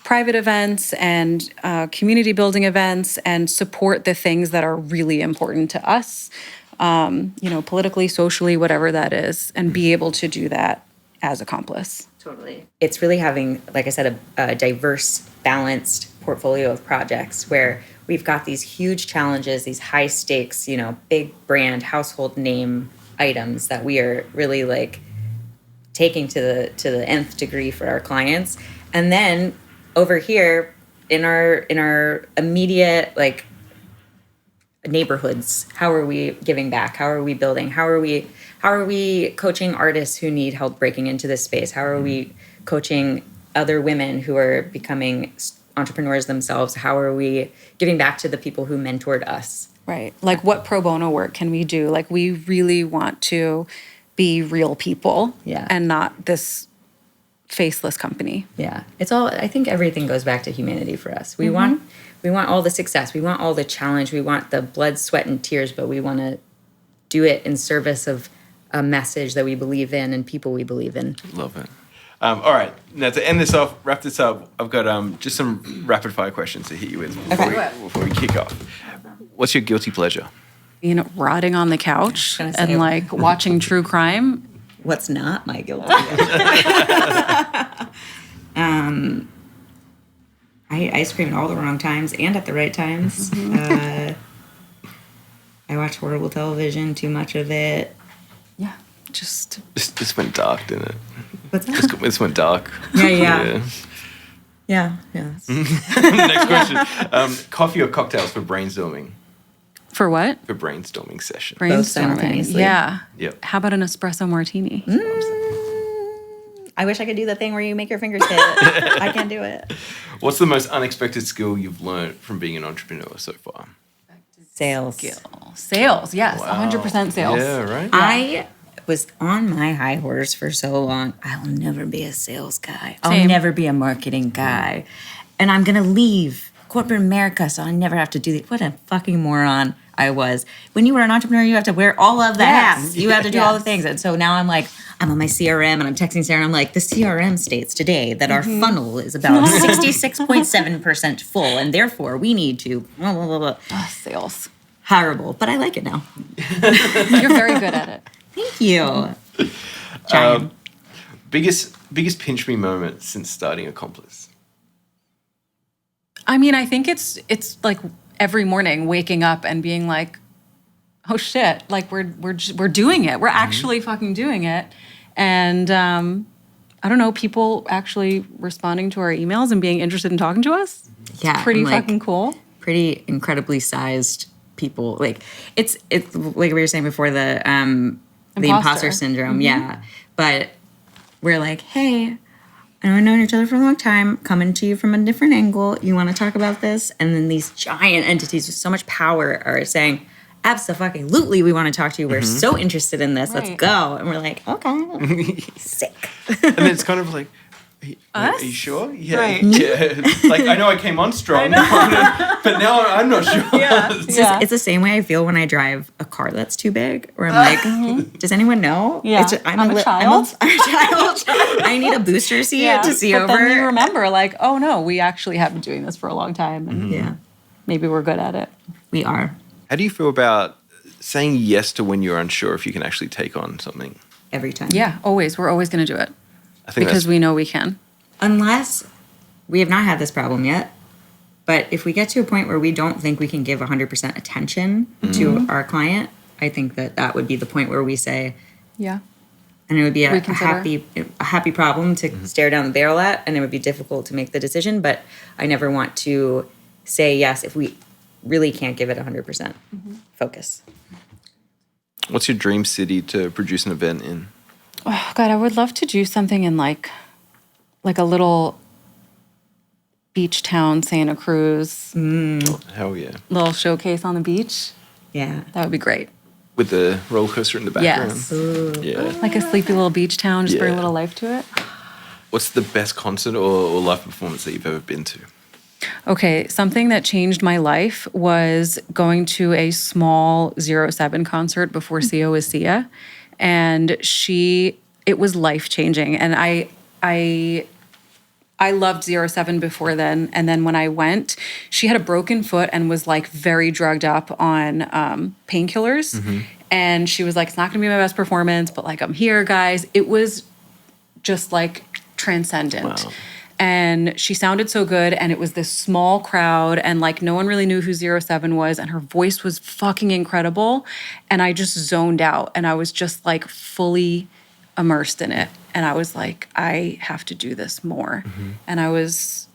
private events and community building events and support the things that are really important to us, politically, socially, whatever that is, and be able to do that as Accomplice. Totally. It's really having, like I said, a diverse, balanced portfolio of projects where we've got these huge challenges, these high stakes, big brand, household name items that we are really like taking to the nth degree for our clients. And then over here in our immediate like neighborhoods, how are we giving back? How are we building? How are we coaching artists who need help breaking into this space? How are we coaching other women who are becoming entrepreneurs themselves? How are we giving back to the people who mentored us? Right. Like what pro bono work can we do? Like we really want to be real people and not this faceless company. Yeah. It's all, I think everything goes back to humanity for us. We want all the success. We want all the challenge. We want the blood, sweat, and tears, but we want to do it in service of a message that we believe in and people we believe in. Love it. All right. Now to end this off, wrap this up, I've got just some rapid fire questions to hit you with before we kick off. What's your guilty pleasure? Rotting on the couch and like watching true crime. What's not my guilty pleasure? I ice cream at all the wrong times and at the right times. I watch horrible television, too much of it. Yeah, just... This went dark, didn't it? What's that? This went dark. Yeah. Next question. Coffee or cocktails for brainstorming? For what? For brainstorming session. Brainstorming. Yeah. Yep. How about an espresso martini? I wish I could do the thing where you make your fingers hit. I can't do it. What's the most unexpected skill you've learned from being an entrepreneur so far? Sales. Sales, yes. Wow. 100% sales. Yeah, right? I was on my high horse for so long. I will never be a sales guy. I'll Same. never be a marketing guy. And I'm going to leave corporate America so I never have to do that. What a fucking moron I was. When you were an entrepreneur, you have to wear all of the hats. You have to do all the things. And so now I'm like, I'm on my CRM and I'm texting Sarah and I'm like, the CRM states today that our funnel is about 66.7% full and therefore we need to blah, blah, blah, blah. Oh, sales. Horrible, but I like it now. You're very good at it. Thank you. Trying. Biggest pinch me moment since starting Accomplice? I mean, I think it's like every morning waking up and being like, oh shit, like we're doing it. We're actually fucking doing it. And I don't know, people actually responding to our emails and being interested in talking to us. Yeah. Pretty fucking cool. Pretty incredibly sized people. Like it's like we were saying before, the imposter syndrome. Yeah. But we're like, hey, I know we've known each other for a long time, coming to you from a different angle. You want to talk about this? And then these giant entities with so much power are saying, absolutely, we want to talk to you. We're so interested in this. Let's go. And we're like, okay, sick. And then it's kind of like, are you sure? Yeah. Right. Yeah. Like, I know I came on strong, but now I'm not sure. Yeah. It's the same way I feel when I drive a car that's too big, where I'm like, does anyone know? Yeah. I'm a child. I'm a child. I need a booster seat to see but over. Then you remember, like, oh no, we actually have been doing this for a long time. And maybe we're good at it. We are. How do you feel about saying yes to when you're unsure if you can actually take on something? Every time. Yeah, always. We're always going to do it. I think Because we know we can. Unless we have not had this problem yet. But if we get to a point where we don't think we can give 100% attention to our client, I think that would be the point where we say, Yeah. and it would be a Reconsider. happy problem to stare down the barrel at, and it would be difficult to make the decision. But I never want to say yes if we really can't give it 100% focus. What's your dream city to produce an event in? Oh, God, I would love to do something in like a little beach town, Santa Cruz. Hell yeah. Little showcase on the beach. Yeah. That would be great. with the roller coaster in the background. Yes. Yeah. Like a sleepy little beach town, just bring a Yeah. little life to it. What's the best concert or live performance that you've ever been to? Okay, something that changed my life was going to a small 07 concert before Sia was Sia. And it was life-changing. And I loved 07 before then. And then when I went, she had a broken foot and was like very drugged up on painkillers. And she was like, it's not gonna be my best performance, but like, I'm here, guys. It was just like transcendent. Wow. And she sounded so good, and it was this small crowd, and like no one really knew who 07 was, and her voice was fucking incredible. And I just zoned out, and I was just like fully immersed in it. And I was like, I have to do this more. And I was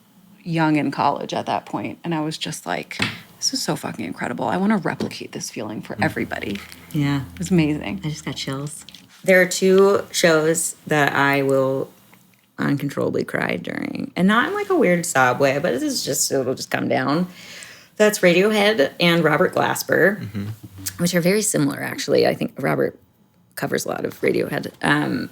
young in college at that point, and I was just like, this is so fucking incredible. I want to replicate this feeling for everybody. Yeah. It was amazing. I just got chills. There are 2 shows that I will uncontrollably cry during, and not in like a weird sob way, but it'll just come down. That's Radiohead and Robert Glasper, which are very similar, actually. I think Robert covers a lot of Radiohead.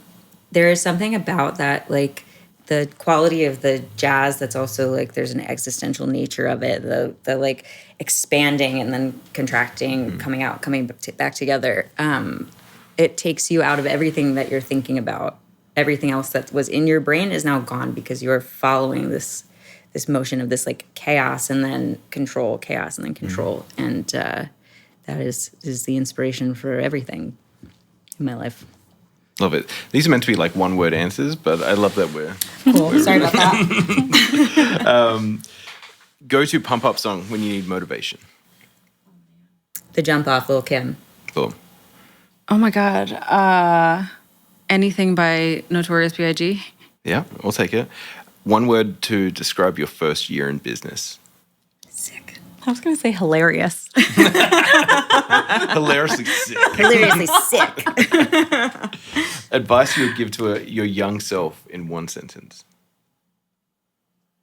There is something about that, like the quality of the jazz that's also like there's an existential nature of it, the like expanding and then contracting, coming out, coming back together. It takes you out of everything that you're thinking about. Everything else that was in your brain is now gone because you're following this motion of this like chaos and then control, chaos and then control. And that is the inspiration for everything in my life. Love it. These are meant to be like one-word answers, but I love that we're... Cool. Sorry about that. Go-to pump-up song when you need motivation. The Jump Off, Lil' Kim. Boom. Oh my God. Anything by Notorious B.I.G.? Yeah, I'll take it. One word to describe your first year in business. Sick. I was going to say hilarious. Hilariously sick. Hilariously sick. Advice you would give to your young self in one sentence.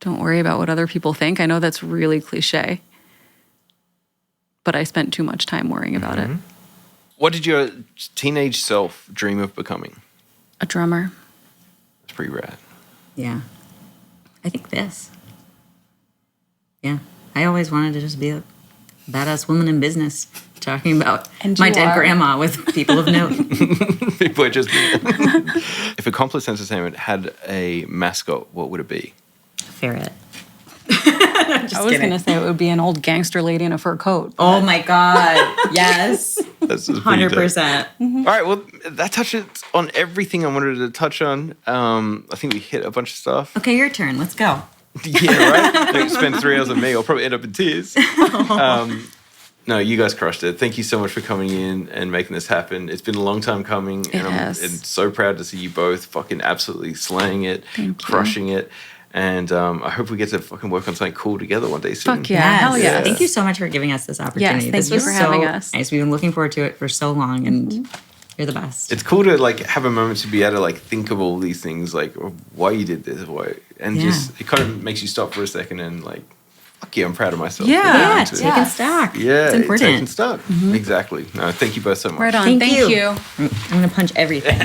Don't worry about what other people think. I know that's really cliche, but I spent too much time worrying about it. What did your teenage self dream of becoming? A drummer. It's pretty rad. Yeah. I think this. Yeah. I always wanted to just be a badass woman in business, talking about And my you dead are. grandma with people of note. People are just... If Accomplice Entertainment had a mascot, what would it be? Ferret. I was going to say it would be an old gangster lady in a fur coat. Oh my God. Yes. That's just pretty dope. 100%. All right, well, that touches on everything I wanted to touch on. I think we hit a bunch of stuff. Okay, your turn. Let's go. Yeah, right? Don't spend 3 hours on me. I'll probably end up in tears. No, you guys crushed it. Thank you so much for coming in and making this happen. It's been a long time coming. It and has. I'm so proud to see you both fucking absolutely slaying it, crushing it. And I hope we get to fucking work on something cool together one day soon. Fuck yeah. Hell yeah. Thank you so much for giving us this opportunity. Yes, thank this you was for so having us. nice. We've been looking forward to it for so long, and you're the best. It's cool to like have a moment to be able to like think of all these things, like why you did this, why, and just it kind of makes you stop for a second and like, fuck yeah, I'm proud of myself. Yeah, for doing taking it. stock. Yeah, it's important. taking stock. Exactly. No, thank you both so much. Right on. Thank Thank you. you. I'm gonna punch everything.